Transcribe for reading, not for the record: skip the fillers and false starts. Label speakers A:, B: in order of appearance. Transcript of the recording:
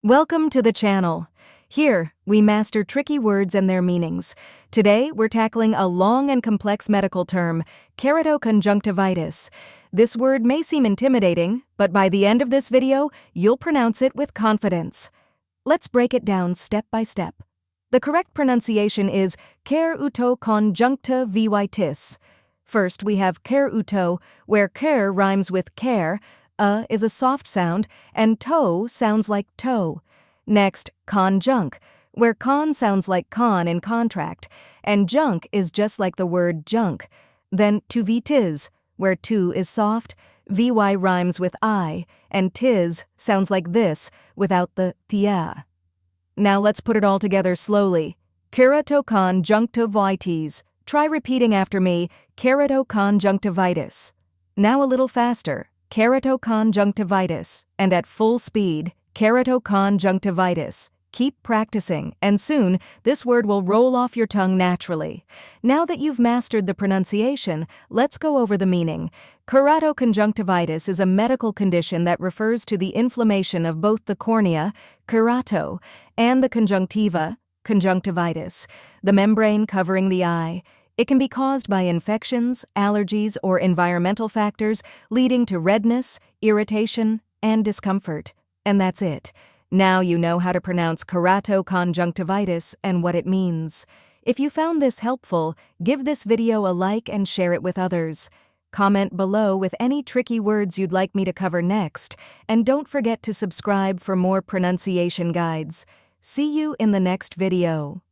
A: Welcome to the channel. Here, we master tricky words and their meanings. Today, we're tackling a long and complex medical term, keratoconjunctivitis. This word may seem intimidating, but by the end of this video, you'll pronounce it with confidence. Let's break it down step by step. The correct pronunciation is keratoconjunctivitis. First, we have kerato, where ker rhymes with care, is a soft sound, and toe sounds like toe. Next, conjunct, where con sounds like con in contract, and junk is just like the word junk. Then tuvitis, where tu is soft, vy rhymes with I, and tis sounds like this without the thia. Now let's put it all together slowly. Keratoconjunctivitis. Try repeating after me, keratoconjunctivitis. Now a little faster. Keratoconjunctivitis, and at full speed, keratoconjunctivitis. Keep practicing, and soon, this word will roll off your tongue naturally. Now that you've mastered the pronunciation, let's go over the meaning. Keratoconjunctivitis is a medical condition that refers to the inflammation of both the cornea, kerato, and the conjunctiva, conjunctivitis, the membrane covering the eye. It can be caused by infections, allergies, or environmental factors, leading to redness, irritation, and discomfort. And that's it. Now you know how to pronounce keratoconjunctivitis and what it means. If you found this helpful, give this video a like and share it with others. Comment below with any tricky words you'd like me to cover next, and don't forget to subscribe for more pronunciation guides. See you in the next video.